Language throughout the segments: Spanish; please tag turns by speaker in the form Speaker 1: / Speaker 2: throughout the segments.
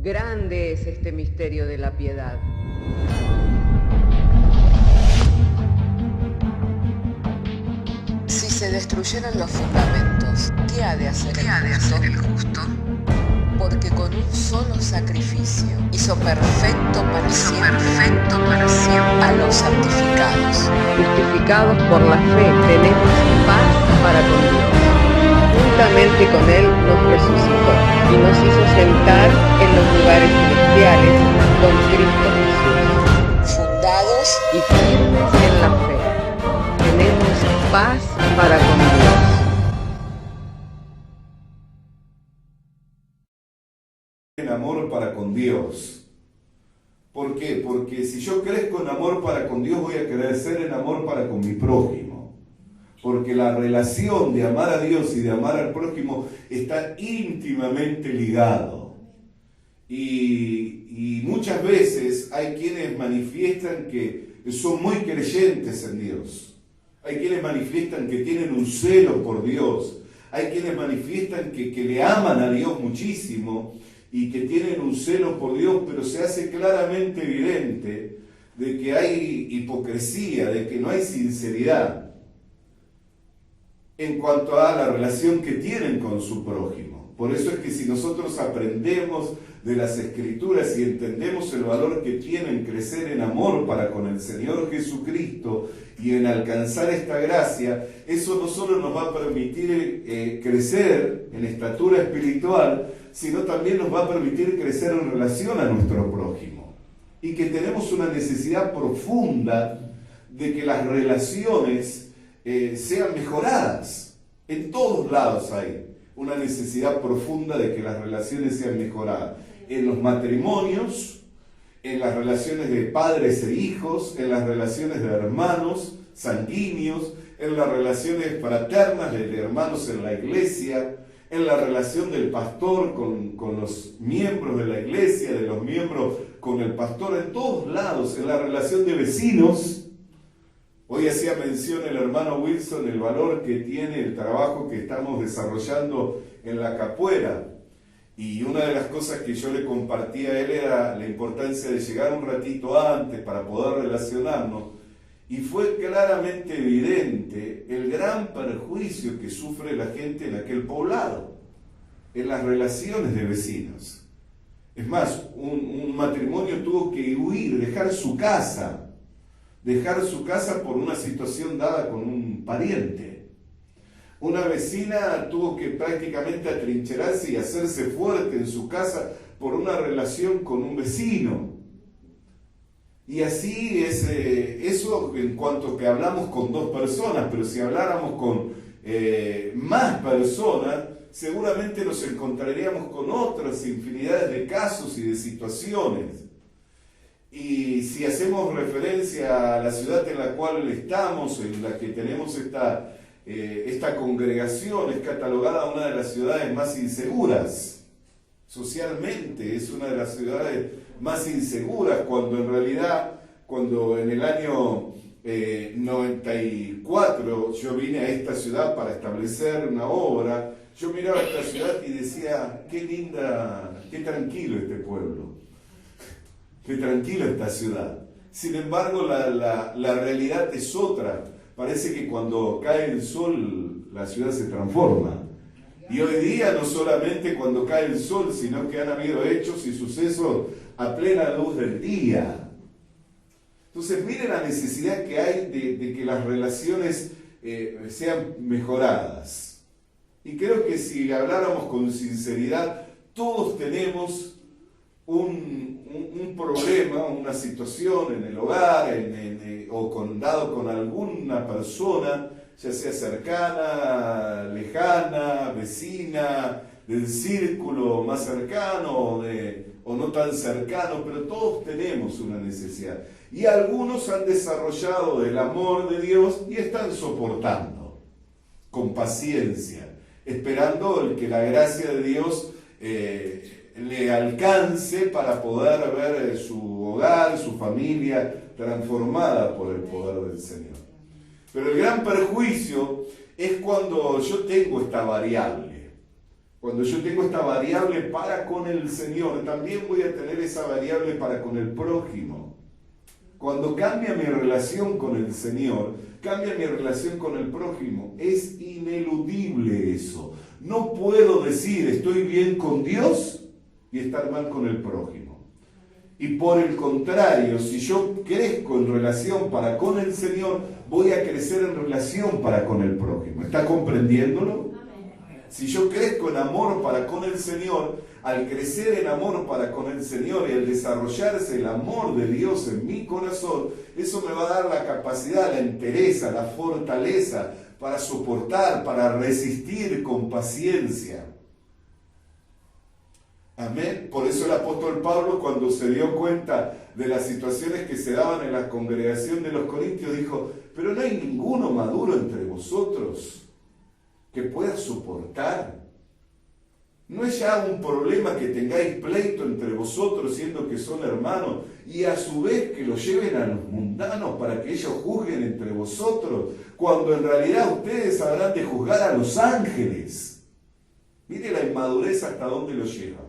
Speaker 1: Grande es este misterio de la piedad.
Speaker 2: Si se destruyeran los fundamentos, ¿qué ha de hacer el justo? Porque con un solo sacrificio hizo perfecto para siempre a los santificados.
Speaker 1: Justificados por la fe, tenemos paz para con Dios. Juntamente con Él nos resucitó y nos hizo sentar en los lugares celestiales con Cristo Jesús.
Speaker 2: Fundados
Speaker 1: y firmes en la fe, tenemos paz para con Dios.
Speaker 3: En amor para con Dios. ¿Por qué? Porque si yo crezco en amor para con Dios, voy a crecer en amor para con mi prójimo. Porque la relación de amar a Dios y de amar al prójimo está íntimamente ligado. Y muchas veces hay quienes manifiestan que son muy creyentes en Dios. Hay quienes manifiestan que tienen un celo por Dios. Hay quienes manifiestan que le aman a Dios muchísimo y que tienen un celo por Dios, pero se hace claramente evidente de que hay hipocresía, de que no hay sinceridad en cuanto a la relación que tienen con su prójimo. Por eso es que si nosotros aprendemos de las Escrituras y entendemos el valor que tiene en crecer en amor para con el Señor Jesucristo y en alcanzar esta gracia, eso no solo nos va a permitir crecer en estatura espiritual, sino también nos va a permitir crecer en relación a nuestro prójimo. Y que tenemos una necesidad profunda de que las relaciones sean mejoradas. En todos lados hay una necesidad profunda de que las relaciones sean mejoradas. En los matrimonios, en las relaciones de padres e hijos, en las relaciones de hermanos sanguíneos, en las relaciones fraternas de hermanos en la iglesia, en la relación del pastor con los miembros de la iglesia, de los miembros con el pastor, en todos lados, en la relación de vecinos. Hoy hacía mención el hermano Wilson el valor que tiene el trabajo que estamos desarrollando en la Capuera. Y una de las cosas que yo le compartí a él era la importancia de llegar un ratito antes para poder relacionarnos. Y fue claramente evidente el gran perjuicio que sufre la gente en aquel poblado, en las relaciones de vecinos. Es más, un matrimonio tuvo que huir, dejar su casa por una situación dada con un pariente. Una vecina tuvo que prácticamente atrincherarse y hacerse fuerte en su casa por una relación con un vecino. Y así es eso en cuanto que hablamos con dos personas, pero si habláramos con más personas, seguramente nos encontraríamos con otras infinidades de casos y de situaciones. Y si hacemos referencia a la ciudad en la cual estamos, en la que tenemos esta congregación, es catalogada una de las ciudades más inseguras. Socialmente es una de las ciudades más inseguras, cuando en realidad, cuando en el año 94 yo vine a esta ciudad para establecer una obra, yo miraba esta ciudad y decía, qué linda, qué tranquilo este pueblo, qué tranquila esta ciudad. Sin embargo, la realidad es otra. Parece que cuando cae el sol, la ciudad se transforma. Y hoy día no solamente cuando cae el sol, sino que han habido hechos y sucesos a plena luz del día. Entonces, miren la necesidad que hay de que las relaciones sean mejoradas. Y creo que si habláramos con sinceridad, todos tenemos un problema, una situación en el hogar, dado con alguna persona, ya sea cercana, lejana, vecina, del círculo más cercano o no tan cercano, pero todos tenemos una necesidad. Y algunos han desarrollado el amor de Dios y están soportando con paciencia, esperando que la gracia de Dios le alcance para poder ver su hogar, su familia transformada por el poder del Señor. Pero el gran perjuicio es cuando yo tengo esta variable, Cuando yo tengo esta variable para con el Señor, también voy a tener esa variable para con el prójimo. Cuando cambia mi relación con el Señor, cambia mi relación con el prójimo. Es ineludible eso. No puedo decir estoy bien con Dios y estar mal con el prójimo. Y por el contrario, si yo crezco en relación para con el Señor, voy a crecer en relación para con el prójimo. ¿Está comprendiéndolo? Si yo crezco en amor para con el Señor, al crecer en amor para con el Señor y al desarrollarse el amor de Dios en mi corazón, eso me va a dar la capacidad, la entereza, la fortaleza para soportar, para resistir con paciencia. Amén. Por eso el apóstol Pablo, cuando se dio cuenta de las situaciones que se daban en la congregación de los Corintios, dijo: pero no hay ninguno maduro entre vosotros que pueda soportar. No es ya un problema que tengáis pleito entre vosotros, siendo que son hermanos, y a su vez que lo lleven a los mundanos para que ellos juzguen entre vosotros, cuando en realidad ustedes habrán de juzgar a los ángeles. Mire la inmadurez hasta dónde lo lleva.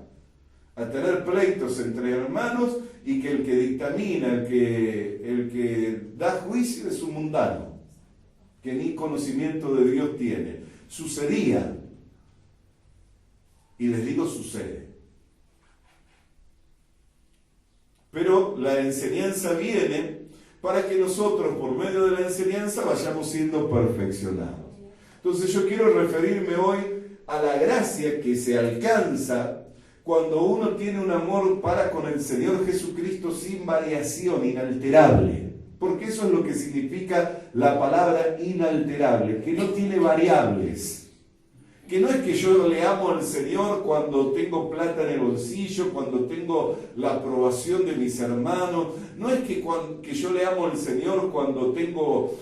Speaker 3: A tener pleitos entre hermanos y que el que dictamina, el que da juicio es un mundano, que ni conocimiento de Dios tiene. Sucedía. Y les digo, sucede. Pero la enseñanza viene para que nosotros, por medio de la enseñanza, vayamos siendo perfeccionados. Entonces yo quiero referirme hoy a la gracia que se alcanza cuando uno tiene un amor para con el Señor Jesucristo sin variación, inalterable. Porque eso es lo que significa la palabra inalterable, que no tiene variables. Que no es que yo le amo al Señor cuando tengo plata en el bolsillo, cuando tengo la aprobación de mis hermanos. No es que yo le amo al Señor cuando tengo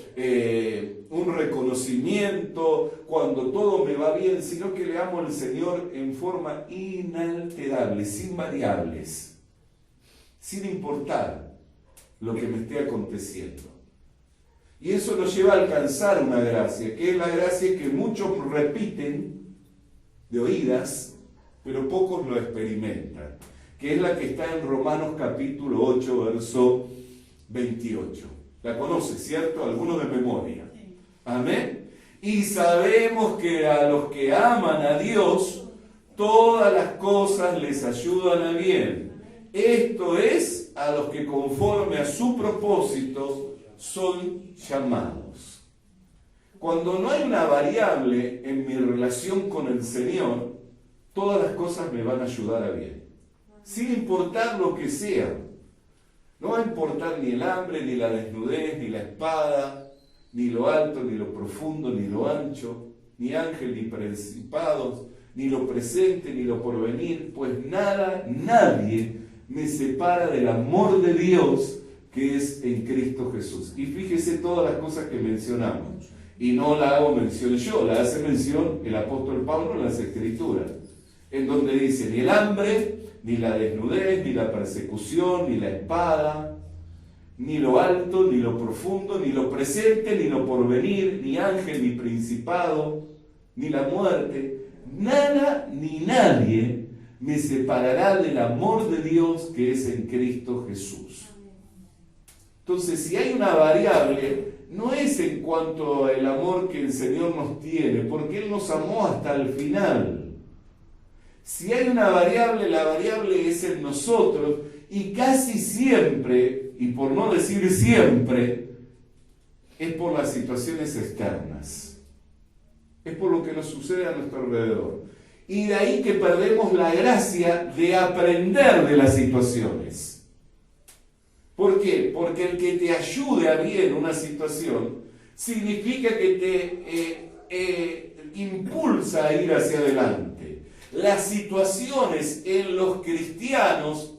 Speaker 3: un reconocimiento, cuando todo me va bien, sino que le amo al Señor en forma inalterable, sin variables, sin importar lo que me esté aconteciendo. Y eso nos lleva a alcanzar una gracia, que es la gracia que muchos repiten de oídas, pero pocos lo experimentan, que es la que está en Romanos capítulo 8, verso 28. La conoce, ¿cierto? Algunos de memoria. Amén. Y sabemos que a los que aman a Dios, todas las cosas les ayudan a bien. Esto es, a los que conforme a su propósito son llamados. Cuando no hay una variable en mi relación con el Señor, todas las cosas me van a ayudar a bien. Sin importar lo que sea. No va a importar ni el hambre, ni la desnudez, ni la espada, ni lo alto, ni lo profundo, ni lo ancho, ni ángel, ni principados, ni lo presente, ni lo porvenir, pues nada, nadie me separa del amor de Dios que es en Cristo Jesús. Y fíjese todas las cosas que mencionamos. Y no la hago mención yo, la hace mención el apóstol Pablo en las Escrituras, en donde dice: ni el hambre, ni la desnudez, ni la persecución, ni la espada, ni lo alto, ni lo profundo, ni lo presente, ni lo porvenir, ni ángel, ni principado, ni la muerte, nada ni nadie me separará del amor de Dios que es en Cristo Jesús. Entonces, si hay una variable, no es en cuanto al amor que el Señor nos tiene, porque Él nos amó hasta el final. Si hay una variable, la variable es en nosotros, y casi siempre, y por no decir siempre, es por las situaciones externas. Es por lo que nos sucede a nuestro alrededor. Y de ahí que perdemos la gracia de aprender de las situaciones. ¿Por qué? Porque el que te ayude a bien una situación significa que te impulsa a ir hacia adelante. Las situaciones en los cristianos,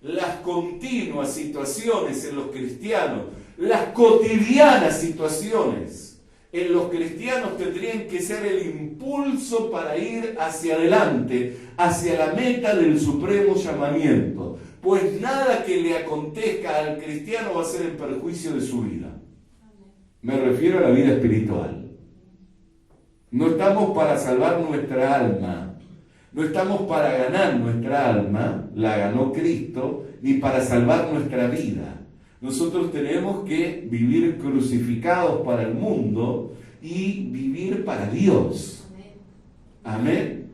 Speaker 3: las continuas situaciones en los cristianos, las cotidianas situaciones en los cristianos tendrían que ser el impulso para ir hacia adelante, hacia la meta del supremo llamamiento. Pues nada que le acontezca al cristiano va a ser en perjuicio de su vida. Me refiero a la vida espiritual. No estamos para salvar nuestra alma. No estamos para ganar nuestra alma, la ganó Cristo, ni para salvar nuestra vida. Nosotros tenemos que vivir crucificados para el mundo y vivir para Dios. Amén.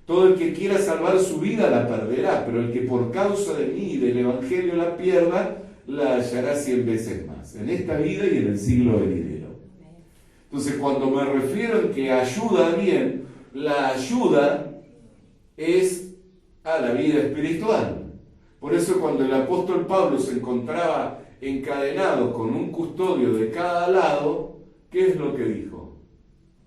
Speaker 3: Todo el que quiera salvar su vida la perderá, pero el que por causa de mí y del Evangelio la pierda, la hallará 100 veces más, en esta vida y en el siglo venidero. Entonces, cuando me refiero en que ayuda bien, la ayuda es a la vida espiritual. Por eso cuando el apóstol Pablo se encontraba encadenado con un custodio de cada lado, ¿qué es lo que dijo?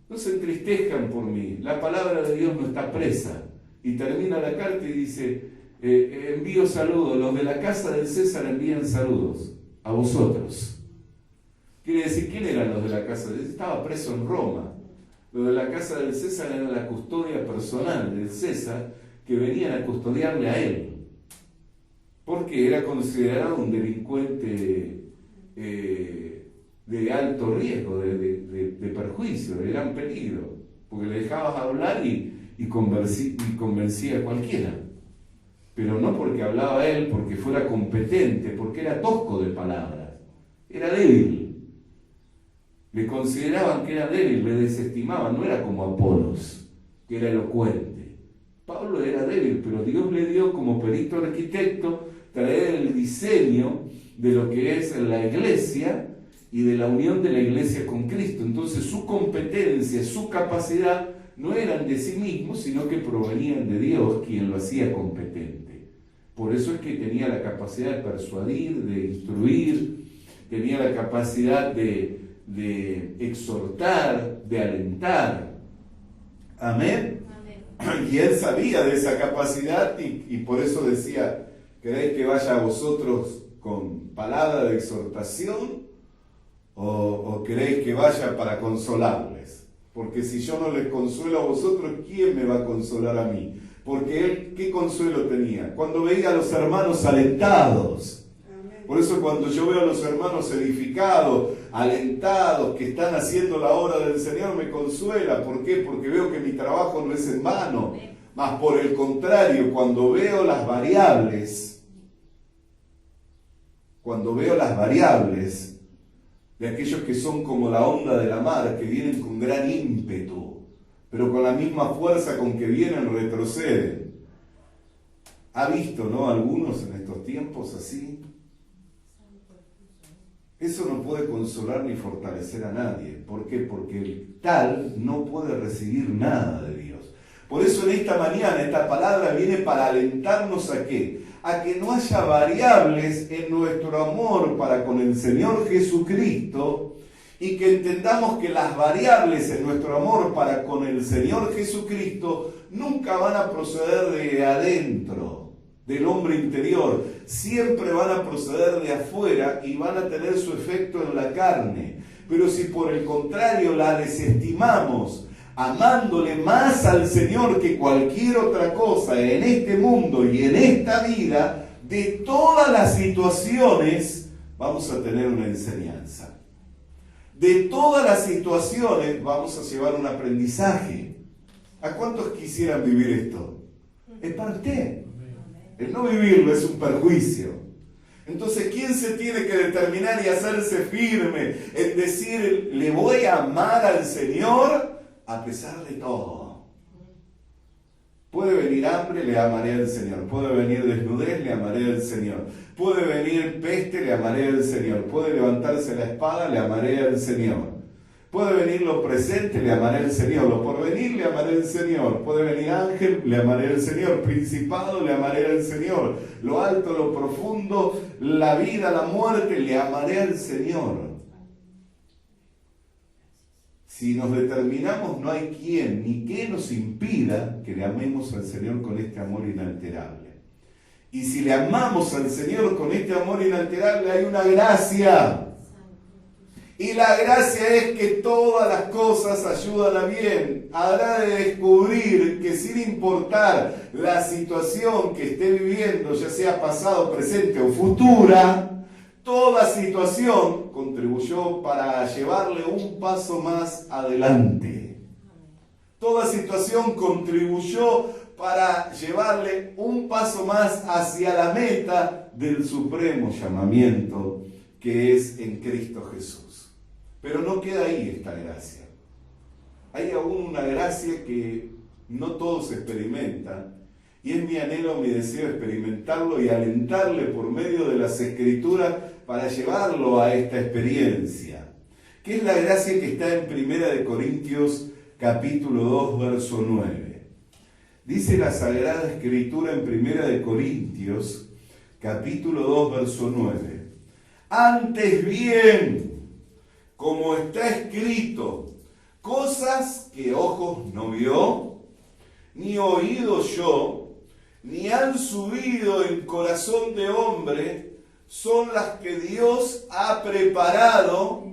Speaker 3: No se entristezcan por mí, la palabra de Dios no está presa. Y termina la carta y dice, envío saludos, los de la casa del César envían saludos a vosotros. Quiere decir, ¿quién eran los de la casa del César? Estaba preso en Roma. Los de la casa del César eran la custodia personal del César, que venían a custodiarle a él. Porque era considerado un delincuente de alto riesgo, de perjuicio, de gran peligro. Porque le dejabas hablar y convencía a cualquiera. Pero no porque hablaba él, porque fuera competente, porque era tosco de palabras. Era débil. Le consideraban que era débil, le desestimaban, no era como Apolos, que era elocuente. Pablo era débil, pero Dios le dio como perito arquitecto traer el diseño de lo que es la iglesia y de la unión de la iglesia con Cristo. Entonces su competencia, su capacidad no eran de sí mismos, sino que provenían de Dios, quien lo hacía competente. Por eso es que tenía la capacidad de persuadir, de instruir, tenía la capacidad de exhortar, de alentar. Amén. Amén. Y él sabía de esa capacidad y por eso decía, ¿queréis que vaya a vosotros con palabra de exhortación o queréis que vaya para consolarles? Porque si yo no les consuelo a vosotros, ¿quién me va a consolar a mí? Porque él, ¿qué consuelo tenía? Cuando veía a los hermanos alentados. Por eso cuando yo veo a los hermanos edificados, alentados, que están haciendo la obra del Señor, me consuela. ¿Por qué? Porque veo que mi trabajo no es en vano. Mas por el contrario, cuando veo las variables de aquellos que son como la onda de la mar, que vienen con gran ímpetu, pero con la misma fuerza con que vienen retroceden. ¿Ha visto, no, algunos en estos tiempos así? Eso no puede consolar ni fortalecer a nadie. ¿Por qué? Porque el tal no puede recibir nada de Dios. Por eso en esta mañana esta palabra viene para alentarnos ¿a qué? A que no haya variables en nuestro amor para con el Señor Jesucristo y que entendamos que las variables en nuestro amor para con el Señor Jesucristo nunca van a proceder de adentro, del hombre interior, siempre van a proceder de afuera y van a tener su efecto en la carne. Pero si por el contrario la desestimamos, amándole más al Señor que cualquier otra cosa en este mundo y en esta vida, de todas las situaciones vamos a tener una enseñanza. De todas las situaciones vamos a llevar un aprendizaje. ¿A cuántos quisieran vivir esto? Es para usted. El no vivirlo es un perjuicio. Entonces, ¿quién se tiene que determinar y hacerse firme en decir, le voy a amar al Señor a pesar de todo? Puede venir hambre, le amaré al Señor. Puede venir desnudez, le amaré al Señor. Puede venir peste, le amaré al Señor. Puede levantarse la espada, le amaré al Señor. Puede venir lo presente, le amaré al Señor. Lo porvenir, le amaré al Señor. Puede venir ángel, le amaré al Señor. Principado, le amaré al Señor. Lo alto, lo profundo, la vida, la muerte, le amaré al Señor. Si nos determinamos, no hay quien ni qué nos impida que le amemos al Señor con este amor inalterable. Y si le amamos al Señor con este amor inalterable, hay una gracia. Y la gracia es que todas las cosas ayudan a bien. Habrá de descubrir que sin importar la situación que esté viviendo, ya sea pasado, presente o futura, toda situación contribuyó para llevarle un paso más adelante. Toda situación contribuyó para llevarle un paso más hacia la meta del supremo llamamiento que es en Cristo Jesús. Pero no queda ahí esta gracia. Hay aún una gracia que no todos experimentan, y es mi anhelo, mi deseo experimentarlo y alentarle por medio de las Escrituras para llevarlo a esta experiencia, que es la gracia que está en 1 Corintios capítulo 2, verso 9. Dice la Sagrada Escritura en 1 Corintios capítulo 2, verso 9. Antes bien, como está escrito, cosas que ojos no vio, ni oído yo, ni han subido en corazón de hombre, son las que Dios ha preparado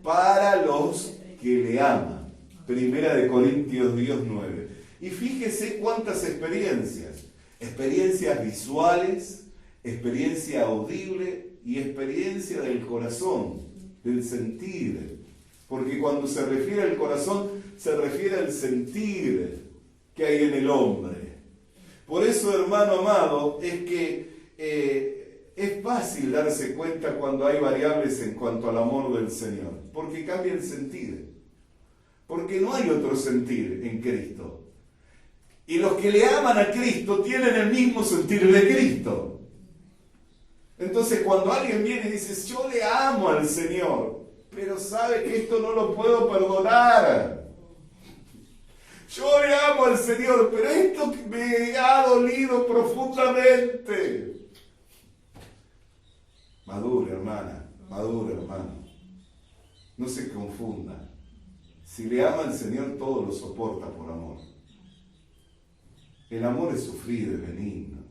Speaker 3: para los que le aman. 1 Corintios 9. Y fíjese cuántas experiencias. Experiencias visuales, experiencia audible y experiencia del corazón, del sentir. Porque cuando se refiere al corazón, se refiere al sentir que hay en el hombre. Por eso, hermano amado, es que es fácil darse cuenta cuando hay variables en cuanto al amor del Señor, porque cambia el sentir. Porque no hay otro sentir en Cristo. Y los que le aman a Cristo tienen el mismo sentir de Cristo. Entonces, cuando alguien viene y dice, yo le amo al Señor, pero sabe que esto no lo puedo perdonar. Yo le amo al Señor, pero esto me ha dolido profundamente. Madura, hermana, madura, hermano. No se confunda. Si le ama al Señor, todo lo soporta por amor. El amor es sufrido, es benigno.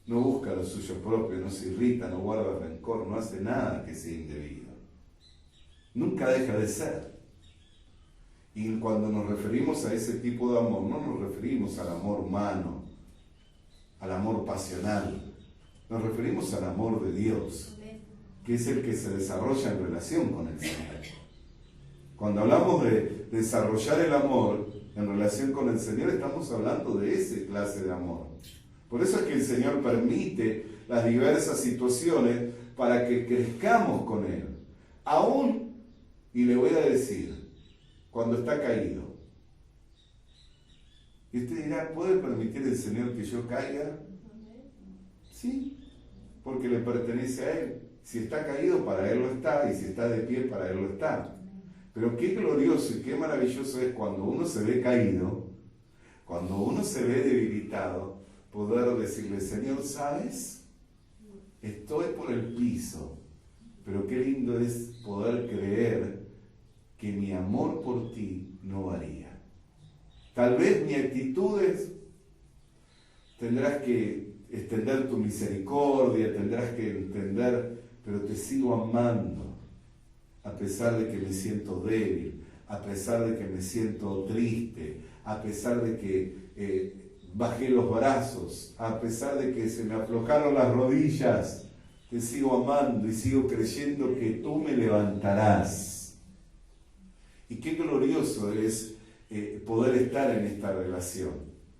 Speaker 3: No busca lo suyo propio, no se irrita, no guarda rencor, no hace nada que sea indebido. Nunca deja de ser. Y cuando nos referimos a ese tipo de amor, no nos referimos al amor humano, al amor pasional. Nos referimos al amor de Dios, que es el que se desarrolla en relación con el Señor. Cuando hablamos de desarrollar el amor en relación con el Señor, estamos hablando de esa clase de amor. Por eso es que el Señor permite las diversas situaciones para que crezcamos con Él. Aún, y le voy a decir, cuando está caído. Y usted dirá, ¿puede permitir el Señor que yo caiga? Sí, porque le pertenece a Él. Si está caído, para Él lo está, y si está de pie, para Él lo está. Pero qué glorioso y qué maravilloso es cuando uno se ve caído, cuando uno se ve debilitado, poder decirle, Señor, ¿sabes? Estoy por el piso, pero qué lindo es poder creer que mi amor por ti no varía. Tal vez mi actitud es, tendrás que extender tu misericordia, tendrás que entender, pero te sigo amando, a pesar de que me siento débil, a pesar de que me siento triste, a pesar de que bajé los brazos, a pesar de que se me aflojaron las rodillas, te sigo amando y sigo creyendo que tú me levantarás. Y qué glorioso es poder estar en esta relación.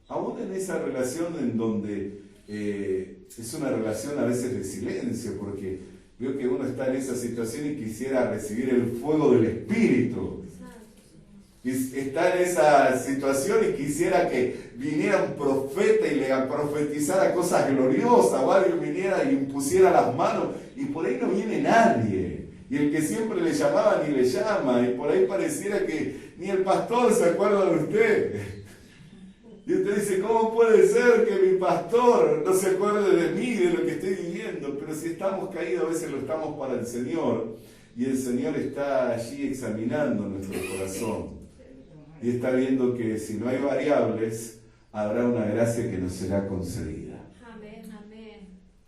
Speaker 3: Aún en esa relación en donde es una relación a veces de silencio, porque veo que uno está en esa situación y quisiera recibir el fuego del Espíritu. Está en esa situación y quisiera que viniera un profeta y le profetizara cosas gloriosas, o alguien viniera y impusiera las manos, y por ahí no viene nadie. Y el que siempre le llamaba ni le llama, y por ahí pareciera que ni el pastor se acuerda de usted. Y usted dice, ¿cómo puede ser que mi pastor no se acuerde de mí, de lo que estoy viviendo? Pero si estamos caídos, a veces lo estamos para el Señor, y el Señor está allí examinando nuestro corazón. Y está viendo que si no hay variables, habrá una gracia que nos será concedida.
Speaker 4: Amén, amén.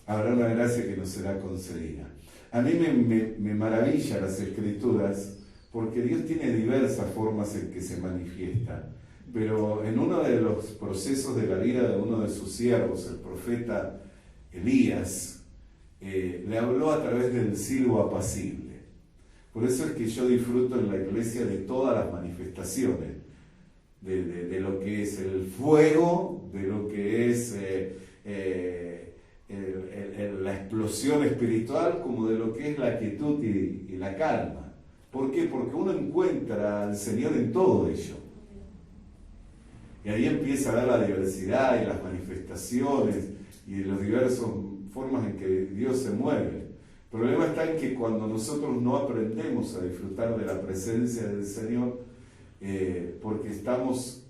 Speaker 3: Habrá una gracia que nos será concedida. A mí me maravilla las Escrituras, porque Dios tiene diversas formas en que se manifiesta. Pero en uno de los procesos de la vida de uno de sus siervos, el profeta Elías, le habló a través del silbo apacible. Por eso es que yo disfruto en la iglesia de todas las manifestaciones. de lo que es el fuego, de lo que es la explosión espiritual, como de lo que es la quietud y la calma. ¿Por qué? Porque uno encuentra al Señor en todo ello. Y ahí empieza a ver la diversidad y las manifestaciones y las diversas formas en que Dios se mueve. El problema está en que cuando nosotros no aprendemos a disfrutar de la presencia del Señor, porque estamos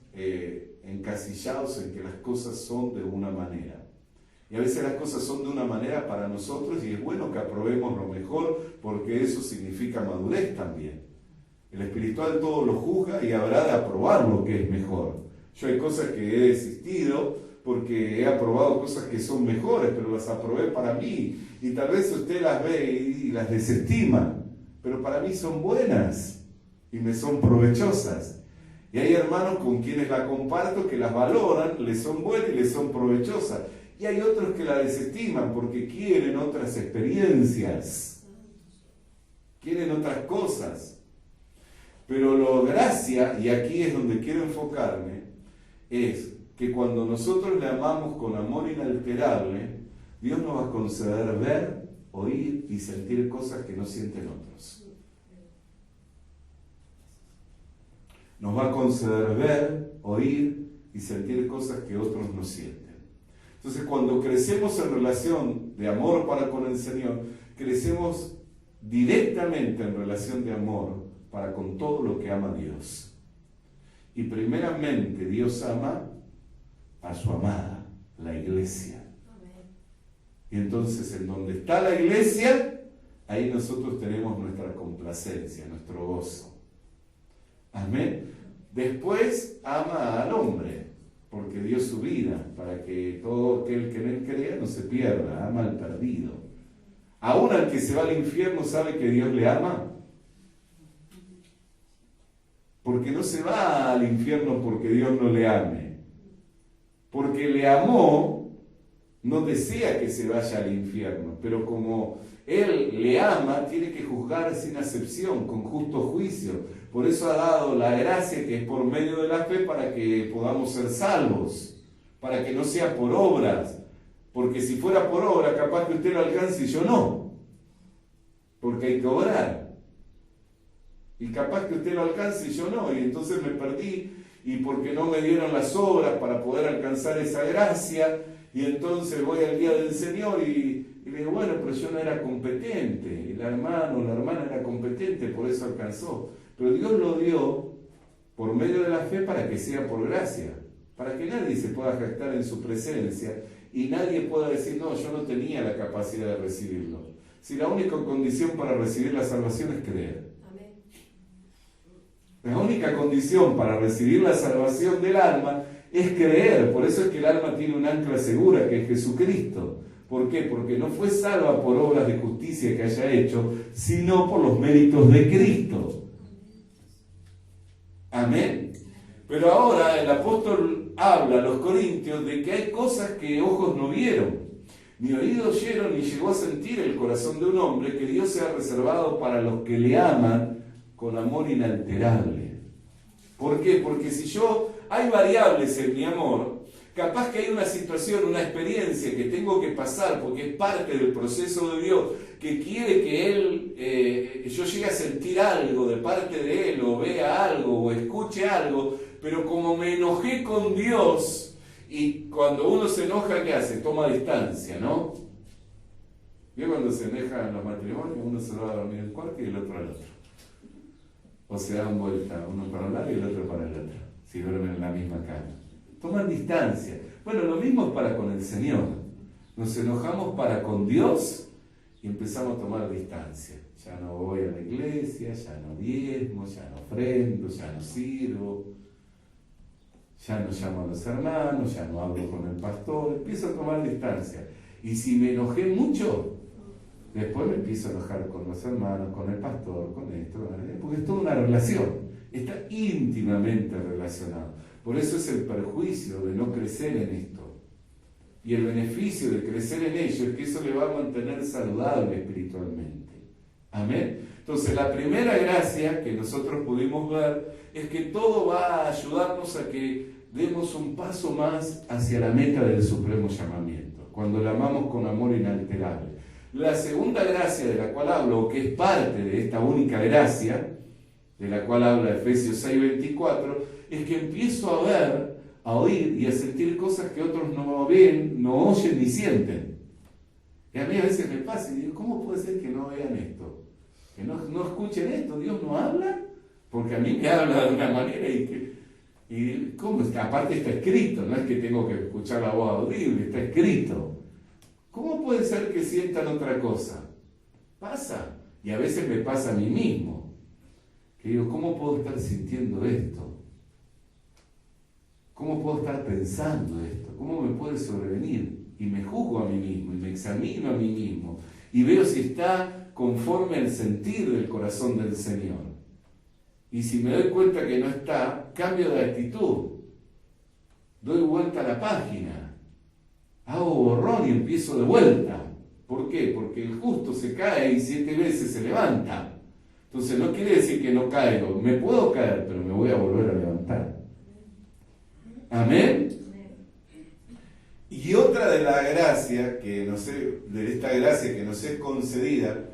Speaker 3: encasillados en que las cosas son de una manera. Y a veces las cosas son de una manera para nosotros y es bueno que aprobemos lo mejor porque eso significa madurez también. El espiritual todo lo juzga y habrá de aprobar lo que es mejor. Yo hay cosas que he desistido porque he aprobado cosas que son mejores, pero las aprobé para mí. Y tal vez usted las ve y las desestima, pero para mí son buenas y me son provechosas. Y hay hermanos con quienes la comparto que las valoran, les son buenas y les son provechosas. Y hay otros que la desestiman porque quieren otras experiencias, quieren otras cosas. Pero la gracia, y aquí es donde quiero enfocarme, es que cuando nosotros le amamos con amor inalterable, Dios nos va a conceder ver, oír y sentir cosas que no sienten otros. Nos va a conceder ver, oír y sentir cosas que otros no sienten. Entonces, cuando crecemos en relación de amor para con el Señor, crecemos directamente en relación de amor para con todo lo que ama Dios. Y primeramente Dios ama a su amada, la iglesia. Y entonces, en donde está la iglesia, ahí nosotros tenemos nuestra complacencia, nuestro gozo. Amén. Después ama al hombre, porque dio su vida para que todo aquel que en él crea no se pierda, ama al perdido. Aún al que se va al infierno sabe que Dios le ama, porque no se va al infierno porque Dios no le ame, porque le amó, no desea que se vaya al infierno, pero como Él le ama, tiene que juzgar sin acepción, con justo juicio. Por eso ha dado la gracia que es por medio de la fe para que podamos ser salvos, para que no sea por obras, porque si fuera por obra capaz que usted lo alcance y yo no, porque hay que obrar. Y capaz que usted lo alcance y yo no, y entonces me perdí, y porque no me dieron las obras para poder alcanzar esa gracia, y entonces voy al día del Señor y le digo, bueno, pero yo no era competente, el hermano o la hermana era competente, por eso alcanzó. Pero Dios lo dio por medio de la fe para que sea por gracia, para que nadie se pueda jactar en su presencia y nadie pueda decir, no, yo no tenía la capacidad de recibirlo. Si la única condición para recibir la salvación es creer. Amén. La única condición para recibir la salvación del alma es creer. Por eso es que el alma tiene un ancla segura, que es Jesucristo. ¿Por qué? Porque no fue salva por obras de justicia que haya hecho, sino por los méritos de Cristo. Amén. Pero ahora el apóstol habla a los corintios de que hay cosas que ojos no vieron, ni oídos oyeron, ni llegó a sentir el corazón de un hombre, que Dios se ha reservado para los que le aman con amor inalterable. ¿Por qué? Porque si hay variables en mi amor, capaz que hay una situación, una experiencia que tengo que pasar, porque es parte del proceso de Dios, que quiere que yo llegue a sentir algo de parte de Él, o vea algo, o escuche algo, pero como me enojé con Dios, y cuando uno se enoja, ¿qué hace? Toma distancia, ¿no? ¿Vio cuando se enojan los matrimonios? Uno se va a dormir en el cuarto y el otro al otro. O se dan vuelta, uno para un lado y el otro para el otro, si duermen en la misma cama. Toman distancia. Bueno, lo mismo es para con el Señor. Nos enojamos para con Dios y empezamos a tomar distancia. Ya no voy a la iglesia, ya no diezmo, ya no ofrendo, ya no sirvo, ya no llamo a los hermanos, ya no hablo con el pastor, empiezo a tomar distancia. Y si me enojé mucho, después me empiezo a enojar con los hermanos, con el pastor, con esto, porque es toda una relación, está íntimamente relacionado. Por eso es el perjuicio de no crecer en esto. Y el beneficio de crecer en ello es que eso le va a mantener saludable espiritualmente. Amén. Entonces, la primera gracia que nosotros pudimos ver es que todo va a ayudarnos a que demos un paso más hacia la meta del supremo llamamiento, cuando la amamos con amor inalterable. La segunda gracia de la cual hablo, o que es parte de esta única gracia, de la cual habla Efesios 6:24, es que empiezo a ver, a oír y a sentir cosas que otros no ven, no oyen ni sienten. Y a mí a veces me pasa y digo, ¿cómo puede ser que no vean esto? Que no escuchen esto, ¿Dios no habla? Porque a mí me habla de una manera y ¿cómo está? Aparte está escrito, no es que tengo que escuchar la voz audible, está escrito. ¿Cómo puede ser que sientan otra cosa? Pasa, y a veces me pasa a mí mismo, que digo, ¿cómo puedo estar sintiendo esto? ¿Cómo puedo estar pensando esto? ¿Cómo me puede sobrevenir? Y me juzgo a mí mismo, y me examino a mí mismo, y veo si está conforme al sentir del corazón del Señor. Y si me doy cuenta que no está, cambio de actitud, doy vuelta a la página, hago borrón y empiezo de vuelta. ¿Por qué? Porque el justo se cae y 7 veces se levanta. Entonces no quiere decir que no caigo, me puedo caer, pero me voy a volver a levantar. Amén. Y otra de la gracia de esta gracia que nos es concedida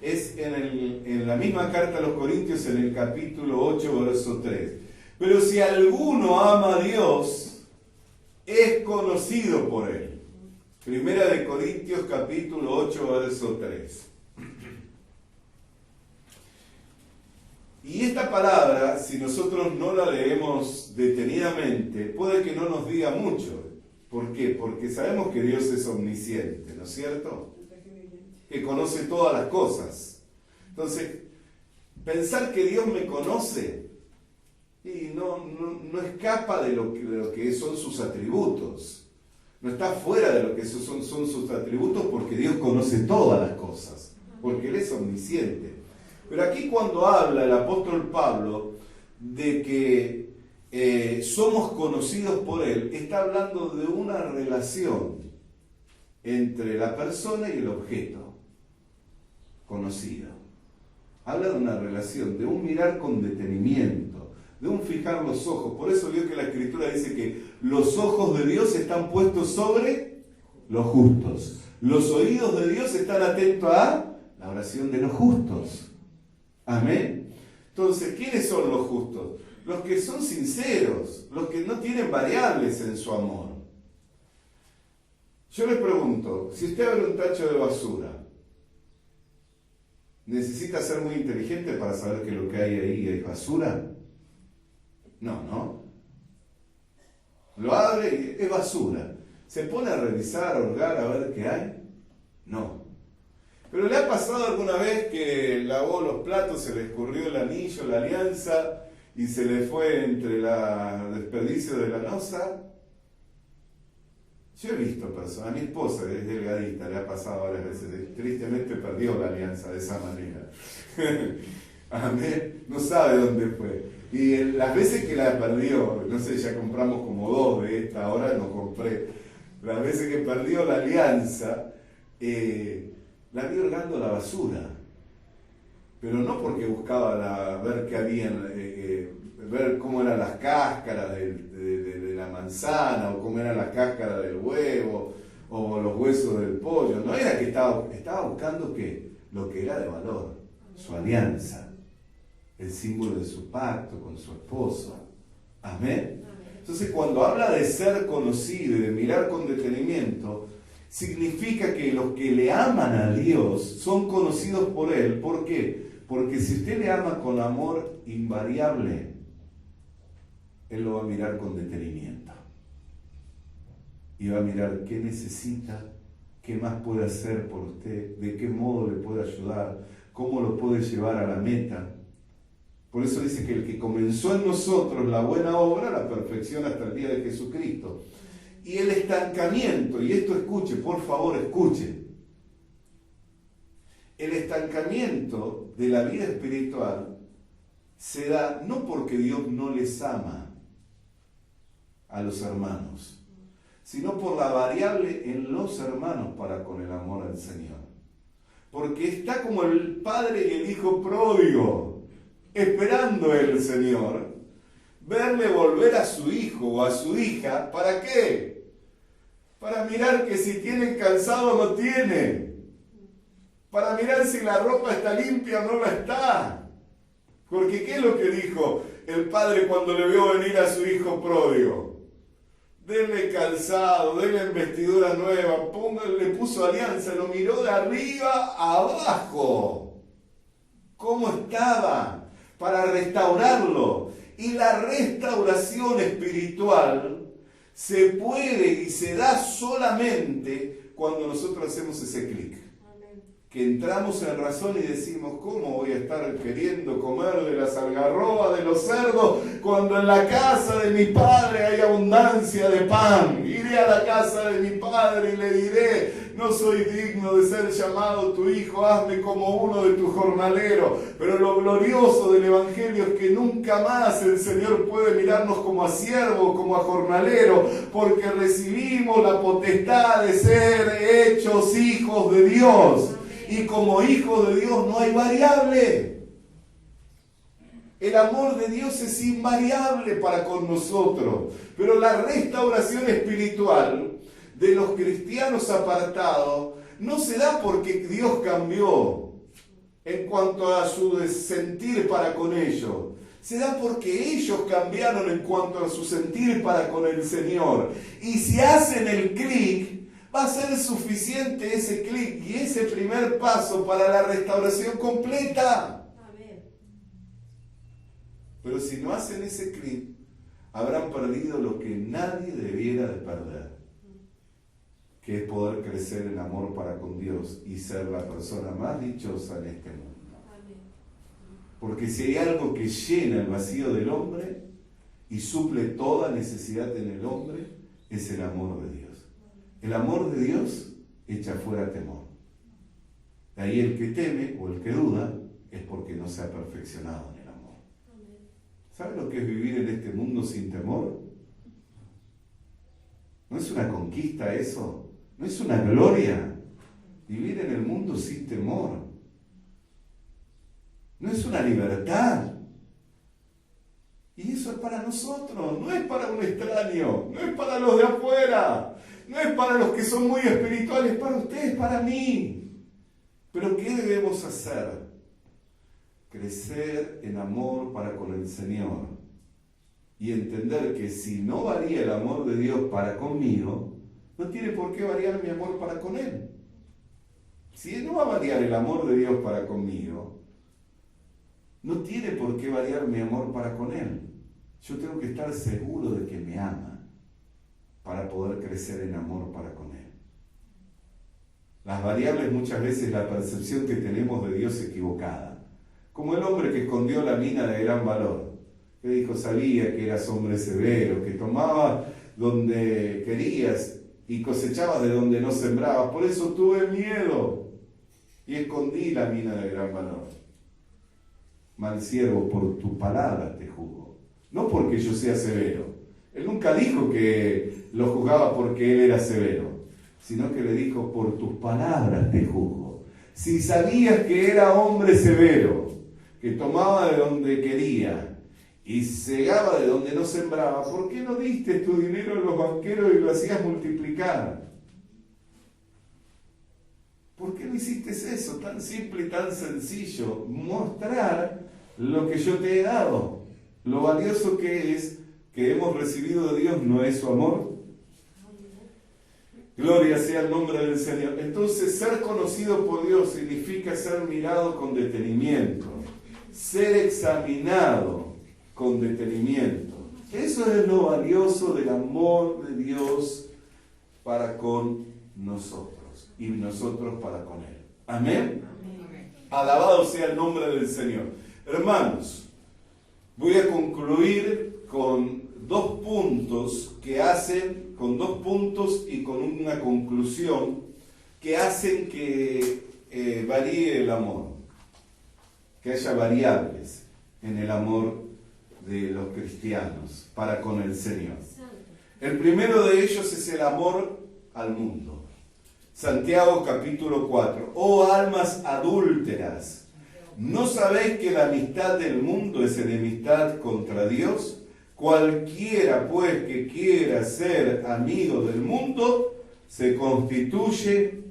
Speaker 3: es en la misma carta a los Corintios, en el capítulo 8, verso 3. Pero si alguno ama a Dios, es conocido por Él. Primera de Corintios, capítulo 8, verso 3. Y esta palabra, si nosotros no la leemos detenidamente, puede que no nos diga mucho. ¿Por qué? Porque sabemos que Dios es omnisciente, ¿no es cierto? Que conoce todas las cosas. Entonces, pensar que Dios me conoce y no escapa de lo que son sus atributos. No está fuera de lo que son sus atributos, porque Dios conoce todas las cosas, porque Él es omnisciente. Pero aquí cuando habla el apóstol Pablo de que somos conocidos por Él, está hablando de una relación entre la persona y el objeto conocido. Habla de una relación, de un mirar con detenimiento, de un fijar los ojos. Por eso veo que la Escritura dice que los ojos de Dios están puestos sobre los justos. Los oídos de Dios están atentos a la oración de los justos. Amén. Entonces, ¿quiénes son los justos? Los que son sinceros, los que no tienen variables en su amor. Yo les pregunto, si usted abre un tacho de basura, ¿necesita ser muy inteligente para saber que lo que hay ahí es basura? No. Lo abre y es basura. ¿Se pone a revisar, a hurgar, a ver qué hay? No. Pero ¿le ha pasado alguna vez que lavó los platos, se le escurrió el anillo, la alianza, y se le fue entre el desperdicio de la loza? Yo he visto personas, a mi esposa, que es delgadita, le ha pasado varias veces, tristemente perdió la alianza de esa manera. Amén. No sabe dónde fue. Y las veces que la perdió, no sé, ya compramos como 2 de esta, ahora no compré. Las veces que perdió la alianza, la vi hurgando la basura. Pero no porque buscaba ver qué había, ver cómo eran las cáscaras de la manzana, o cómo eran las cáscaras del huevo, o los huesos del pollo. No era que estaba buscando lo que era de valor, su alianza, el símbolo de su pacto con su esposo. Amén. Entonces, cuando habla de ser conocido y de mirar con detenimiento, significa que los que le aman a Dios son conocidos por Él. ¿Por qué? Porque si usted le ama con amor invariable, Él lo va a mirar con detenimiento. Y va a mirar qué necesita, qué más puede hacer por usted, de qué modo le puede ayudar, cómo lo puede llevar a la meta. Por eso dice que el que comenzó en nosotros la buena obra, la perfecciona hasta el día de Jesucristo. Y el estancamiento, y esto escuche, por favor escuche, el estancamiento de la vida espiritual se da no porque Dios no les ama a los hermanos, sino por la variable en los hermanos para con el amor al Señor. porque está como el padre y el hijo pródigo, esperando el Señor verle volver a su hijo o a su hija. ¿Para qué? Para mirar que si tienen calzado o no tienen, para mirar si la ropa está limpia o no la está. Porque ¿qué es lo que dijo el padre cuando le vio venir a su hijo pródigo? Denle calzado, denle vestidura nueva, le puso alianza, lo miró de arriba a abajo. ¿Cómo estaba? Para restaurarlo. Y la restauración espiritual se puede y se da solamente cuando nosotros hacemos ese clic. Que entramos en razón y decimos, ¿cómo voy a estar queriendo comer de las algarrobas, de los cerdos, cuando en la casa de mi padre hay abundancia de pan? Iré a la casa de mi padre y le diré, no soy digno de ser llamado tu hijo, hazme como uno de tus jornaleros. Pero lo glorioso del Evangelio es que nunca más el Señor puede mirarnos como a siervo, como a jornalero, porque recibimos la potestad de ser hechos hijos de Dios. Y como hijos de Dios no hay variable. El amor de Dios es invariable para con nosotros. Pero la restauración espiritual de los cristianos apartados no se da porque Dios cambió en cuanto a su sentir para con ellos. Se da porque ellos cambiaron en cuanto a su sentir para con el Señor. Y si hacen el clic, va a ser suficiente ese clic y ese primer paso para la restauración completa. Amén. Pero si no hacen ese clic, habrán perdido lo que nadie debiera de perder, que es poder crecer en amor para con Dios y ser la persona más dichosa en este mundo. Amén. Porque si hay algo que llena el vacío del hombre y suple toda necesidad en el hombre, es el amor de Dios. El amor de Dios echa fuera temor. De ahí el que teme o el que duda es porque no se ha perfeccionado en el amor. ¿Sabe lo que es vivir en este mundo sin temor? ¿No es una conquista eso? ¿No es una gloria? Vivir en el mundo sin temor. ¿No es una libertad? Y eso es para nosotros, no es para un extraño, no es para los de afuera. No es para los que son muy espirituales, para ustedes, para mí. Pero ¿qué debemos hacer? Crecer en amor para con el Señor. Y entender que si no varía el amor de Dios para conmigo, no tiene por qué variar mi amor para con Él. Si no va a variar el amor de Dios para conmigo, no tiene por qué variar mi amor para con Él. Yo tengo que estar seguro de que me ama para poder crecer en amor para con Él. Las variables muchas veces la percepción que tenemos de Dios equivocada. Como el hombre que escondió la mina de gran valor, que dijo, sabía que eras hombre severo, que tomaba donde querías y cosechabas de donde no sembrabas, por eso tuve miedo y escondí la mina de gran valor. Mal siervo, por tu palabra te juzgo, no porque yo sea severo. Él nunca dijo que lo juzgaba porque él era severo, sino que le dijo, por tus palabras te juzgo. Si sabías que era hombre severo, que tomaba de donde quería y segaba de donde no sembraba, ¿por qué no diste tu dinero a los banqueros y lo hacías multiplicar? ¿Por qué no hiciste eso? Tan simple y tan sencillo. Mostrar lo que yo te he dado, lo valioso que es que hemos recibido de Dios, ¿no es su amor? Gloria sea el nombre del Señor. Entonces, ser conocido por Dios significa ser mirado con detenimiento, ser examinado con detenimiento. Eso es lo valioso del amor de Dios para con nosotros y nosotros para con Él. ¿Amén? Amén. Alabado sea el nombre del Señor. Hermanos, voy a concluir con dos puntos y con una conclusión que hacen que varíe el amor, que haya variables en el amor de los cristianos para con el Señor. El primero de ellos es el amor al mundo. Santiago capítulo 4. Oh almas adúlteras, ¿no sabéis que la amistad del mundo es enemistad contra Dios? Cualquiera pues que quiera ser amigo del mundo se constituye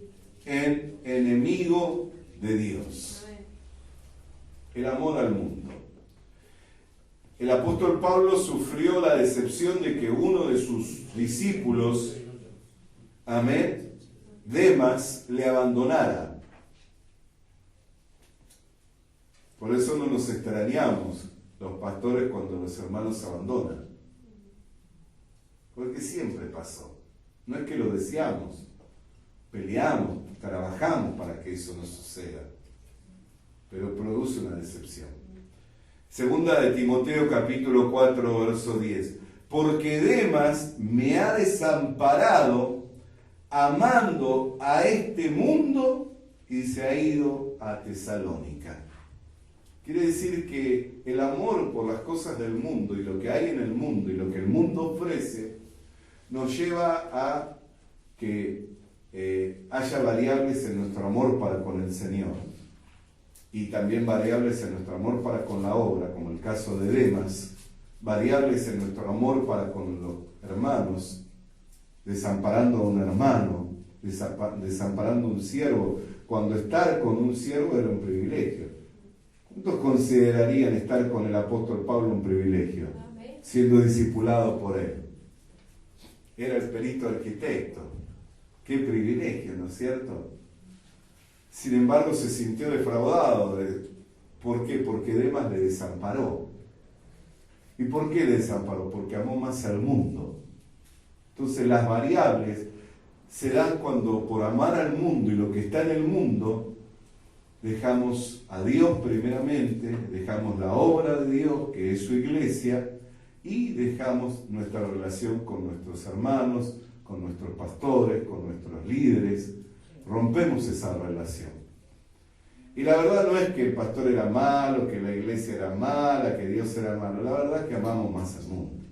Speaker 3: en enemigo de Dios. El amor al mundo. El apóstol Pablo sufrió la decepción de que uno de sus discípulos, amén, Demas, le abandonara. Por eso no nos extrañamos los pastores cuando los hermanos se abandonan. Porque siempre pasó. No es que lo deseamos. Peleamos, trabajamos para que eso no suceda. Pero produce una decepción. Segunda de Timoteo capítulo 4, verso 10. Porque Demas me ha desamparado amando a este mundo y se ha ido a Tesalónica. Quiere decir que el amor por las cosas del mundo y lo que hay en el mundo y lo que el mundo ofrece nos lleva a que haya variables en nuestro amor para con el Señor y también variables en nuestro amor para con la obra, como el caso de Demas, variables en nuestro amor para con los hermanos, desamparando a un hermano, desamparando a un siervo, cuando estar con un siervo era un privilegio. ¿Cuántos considerarían estar con el apóstol Pablo un privilegio? Siendo discipulado por él. Era el perito arquitecto. Qué privilegio, ¿no es cierto? Sin embargo, se sintió defraudado. ¿Por qué? Porque Demas le desamparó. ¿Y por qué le desamparó? Porque amó más al mundo. Entonces las variables se dan cuando por amar al mundo y lo que está en el mundo, dejamos a Dios primeramente, dejamos la obra de Dios, que es su iglesia, y dejamos nuestra relación con nuestros hermanos, con nuestros pastores, con nuestros líderes. Rompemos esa relación. Y la verdad no es que el pastor era malo, que la iglesia era mala, que Dios era malo. La verdad es que amamos más al mundo.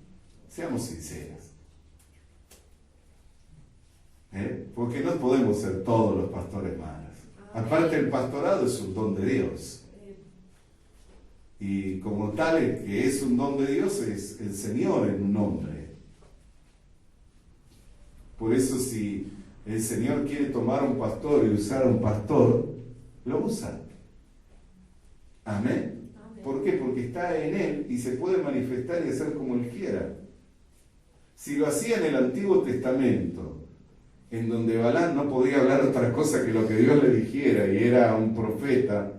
Speaker 3: Seamos sinceros. Porque no podemos ser todos los pastores malos. Aparte, el pastorado es un don de Dios. Y como tal, el que es un don de Dios es el Señor en un hombre. Por eso, si el Señor quiere tomar un pastor y usar a un pastor, lo usa. Amén. ¿Por qué? Porque está en él y se puede manifestar y hacer como él quiera. Si lo hacía en el Antiguo Testamento, en donde Balaam no podía hablar otra cosa que lo que Dios le dijera y era un profeta,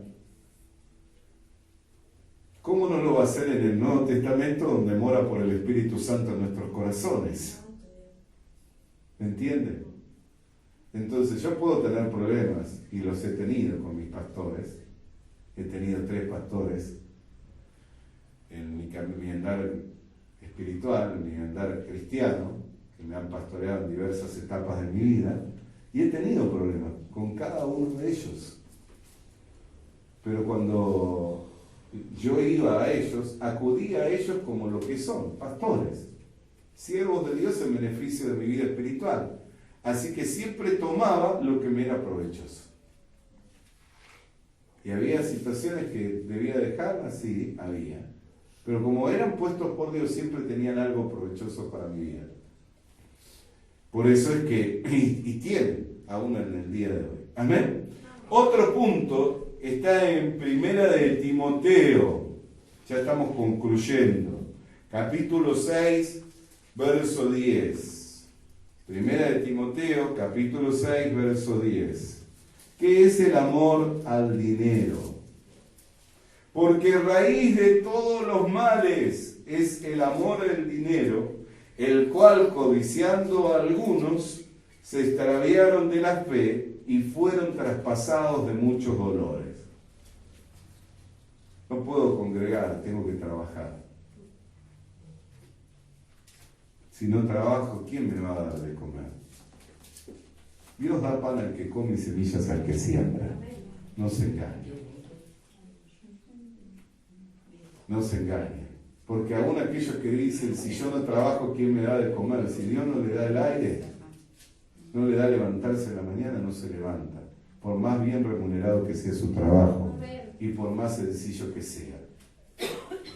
Speaker 3: ¿cómo no lo va a hacer en el Nuevo Testamento, donde mora por el Espíritu Santo en nuestros corazones? ¿Me entienden? Entonces yo puedo tener problemas, y los he tenido con mis pastores. He tenido 3 pastores en mi andar espiritual, en mi andar cristiano, que me han pastoreado en diversas etapas de mi vida, y he tenido problemas con cada uno de ellos. Pero cuando yo iba a ellos, acudía a ellos como lo que son, pastores, siervos de Dios en beneficio de mi vida espiritual. Así que siempre tomaba lo que me era provechoso. Y había situaciones que debía dejar, así había. Pero como eran puestos por Dios, siempre tenían algo provechoso para mi vida. Por eso es que, y tienen, aún en el día de hoy. Amén. Otro punto está en Primera de Timoteo. Ya estamos concluyendo. Capítulo 6, verso 10. Primera de Timoteo, capítulo 6, verso 10. ¿Qué es el amor al dinero? Porque raíz de todos los males es el amor al dinero, el cual, codiciando a algunos, se extraviaron de la fe y fueron traspasados de muchos dolores. No puedo congregar, tengo que trabajar. Si no trabajo, ¿quién me va a dar de comer? Dios da pan al que come y semillas al que siembra. No se engañe. No se engañe. Porque aún aquellos que dicen, si yo no trabajo, ¿quién me da de comer? Si Dios no le da el aire, no le da levantarse en la mañana, no se levanta, por más bien remunerado que sea su trabajo y por más sencillo que sea.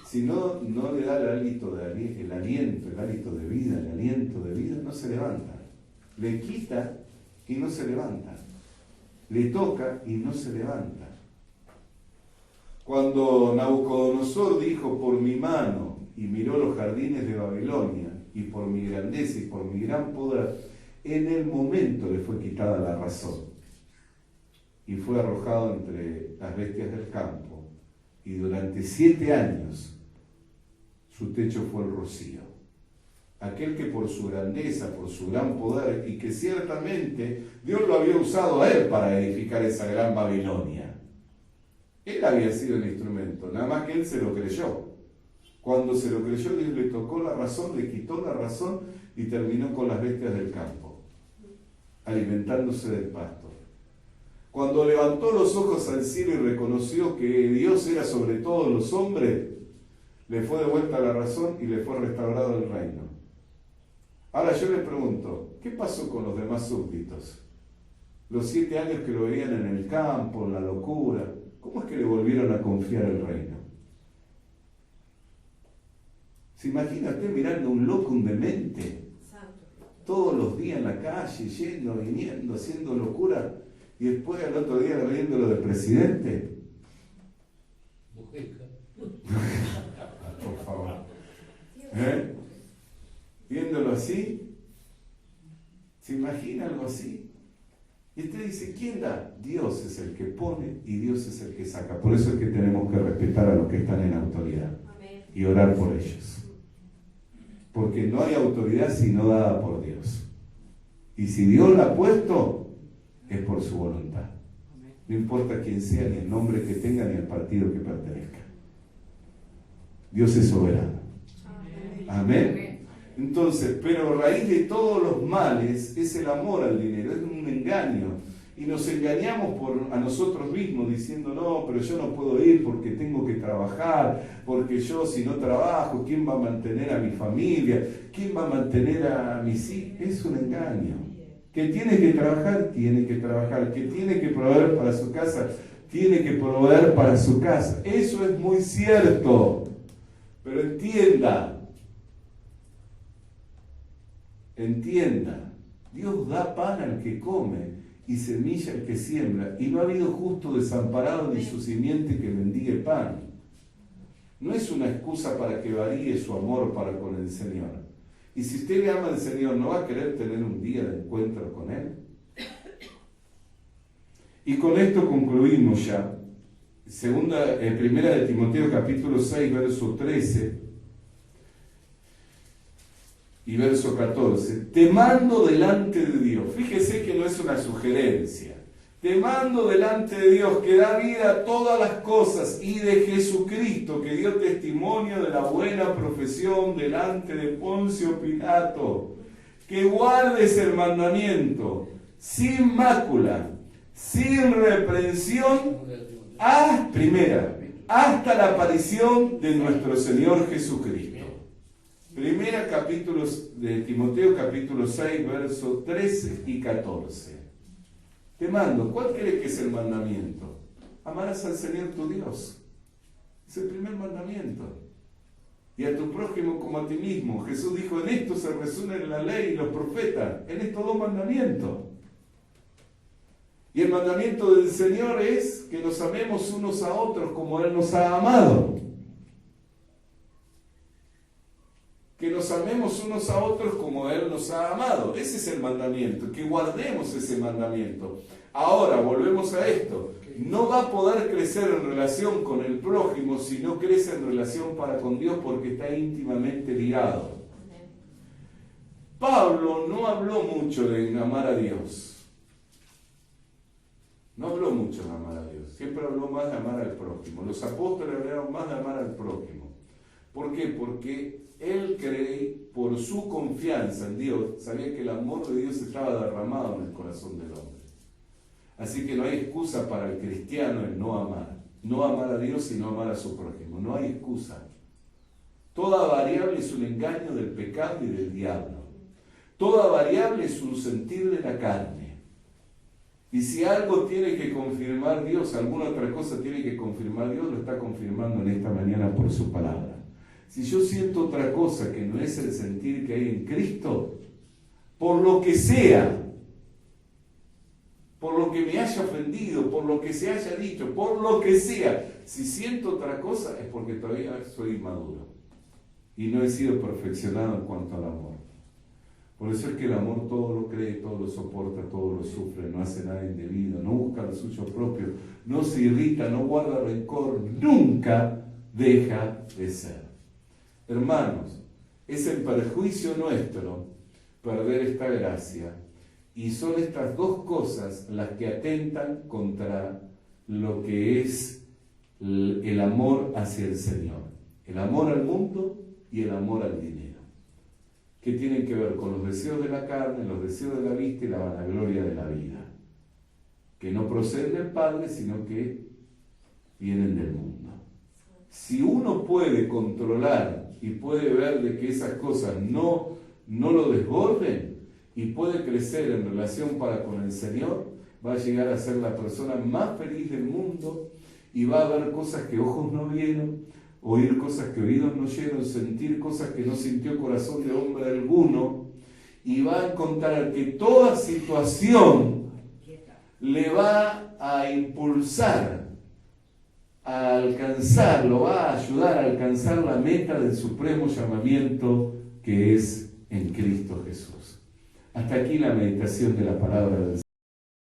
Speaker 3: Si no le da el hálito de vida, no se levanta. Le quita y no se levanta. Le toca y no se levanta. Cuando Nabucodonosor dijo, por mi mano, y miró los jardines de Babilonia, y por mi grandeza y por mi gran poder, en el momento le fue quitada la razón. Y fue arrojado entre las bestias del campo. Y durante 7 años su techo fue el rocío. Aquel que por su grandeza, por su gran poder, y que ciertamente Dios lo había usado a él para edificar esa gran Babilonia. Él había sido el instrumento, nada más que él se lo creyó. Cuando se lo creyó, Dios le tocó la razón, le quitó la razón y terminó con las bestias del campo, alimentándose del pasto. Cuando levantó los ojos al cielo y reconoció que Dios era sobre todos los hombres, le fue devuelta la razón y le fue restaurado el reino. Ahora yo le pregunto, ¿qué pasó con los demás súbditos? Los 7 años que lo veían en el campo, en la locura, ¿cómo es que le volvieron a confiar el reino? ¿Se imagina usted mirando a un loco, un demente, todos los días en la calle, yendo, viniendo, haciendo locura, y después al otro día viéndolo de presidente? Por favor. Viéndolo así, ¿se imagina algo así? Y usted dice, ¿quién da? Dios es el que pone y Dios es el que saca. Por eso es que tenemos que respetar a los que están en autoridad y orar por ellos. Porque no hay autoridad sino dada por Dios. Y si Dios la ha puesto, es por su voluntad. No importa quién sea, ni el nombre que tenga, ni el partido que pertenezca. Dios es soberano. Amén. Entonces, pero raíz de todos los males es el amor al dinero, es un engaño. Y nos engañamos a nosotros mismos diciendo, no, pero yo no puedo ir porque tengo que trabajar, porque yo si no trabajo, ¿quién va a mantener a mi familia? ¿Quién va a mantener a mis hijos? Es un engaño. Que tiene que trabajar, tiene que trabajar. Que tiene que proveer para su casa, tiene que proveer para su casa. Eso es muy cierto. Pero entienda, Dios da pan al que come y semilla al que siembra, y no ha habido justo desamparado ni su simiente que mendigue pan. No es una excusa para que varíe su amor para con el Señor. Y si usted le ama al Señor, ¿no va a querer tener un día de encuentro con Él? Y con esto concluimos ya. Primera de Timoteo capítulo 6, verso 13 y verso 14. Te mando delante de Dios. Fíjese que no es una sugerencia. Te mando delante de Dios, que da vida a todas las cosas, y de Jesucristo, que dio testimonio de la buena profesión delante de Poncio Pilato, que guardes el mandamiento sin mácula, sin reprensión, hasta la aparición de nuestro Señor Jesucristo. Primera capítulo de Timoteo, capítulo 6, versos 13 y 14. Te mando, ¿cuál crees que es el mandamiento? Amarás al Señor tu Dios. Es el primer mandamiento. Y a tu prójimo como a ti mismo. Jesús dijo, en esto se resumen la ley y los profetas, en estos 2 mandamientos. Y el mandamiento del Señor es que nos amemos unos a otros como Él nos ha amado. Que nos amemos unos a otros como Él nos ha amado. Ese es el mandamiento, que guardemos ese mandamiento. Ahora, volvemos a esto. No va a poder crecer en relación con el prójimo si no crece en relación para con Dios, porque está íntimamente ligado. Pablo no habló mucho de amar a Dios. No habló mucho de amar a Dios. Siempre habló más de amar al prójimo. Los apóstoles hablaron más de amar al prójimo. ¿Por qué? Porque él por su confianza en Dios, sabía que el amor de Dios estaba derramado en el corazón del hombre. Así que no hay excusa para el cristiano en no amar. No amar a Dios, sino amar a su prójimo. No hay excusa. Toda variable es un engaño del pecado y del diablo. Toda variable es un sentir de la carne. Y si algo tiene que confirmar Dios, alguna otra cosa tiene que confirmar Dios, lo está confirmando en esta mañana por su palabra. Si yo siento otra cosa que no es el sentir que hay en Cristo, por lo que sea, por lo que me haya ofendido, por lo que se haya dicho, por lo que sea, si siento otra cosa es porque todavía soy inmaduro y no he sido perfeccionado en cuanto al amor. Por eso es que el amor todo lo cree, todo lo soporta, todo lo sufre, no hace nada indebido, no busca lo suyo propio, no se irrita, no guarda rencor, nunca deja de ser. Hermanos, es en perjuicio nuestro perder esta gracia, y son estas dos cosas las que atentan contra lo que es el amor hacia el Señor, el amor al mundo y el amor al dinero, que tienen que ver con los deseos de la carne, los deseos de la vista y la vanagloria de la vida, que no proceden del Padre, sino que vienen del mundo. Si uno puede controlar y puede ver de que esas cosas no lo desborden y puede crecer en relación para con el Señor, va a llegar a ser la persona más feliz del mundo y va a ver cosas que ojos no vieron, oír cosas que oídos no oyeron, sentir cosas que no sintió corazón de hombre alguno, y va a encontrar que toda situación le va a impulsar a alcanzar, lo va a ayudar a alcanzar la meta del supremo llamamiento que es en Cristo Jesús. Hasta aquí la meditación de la palabra del Señor.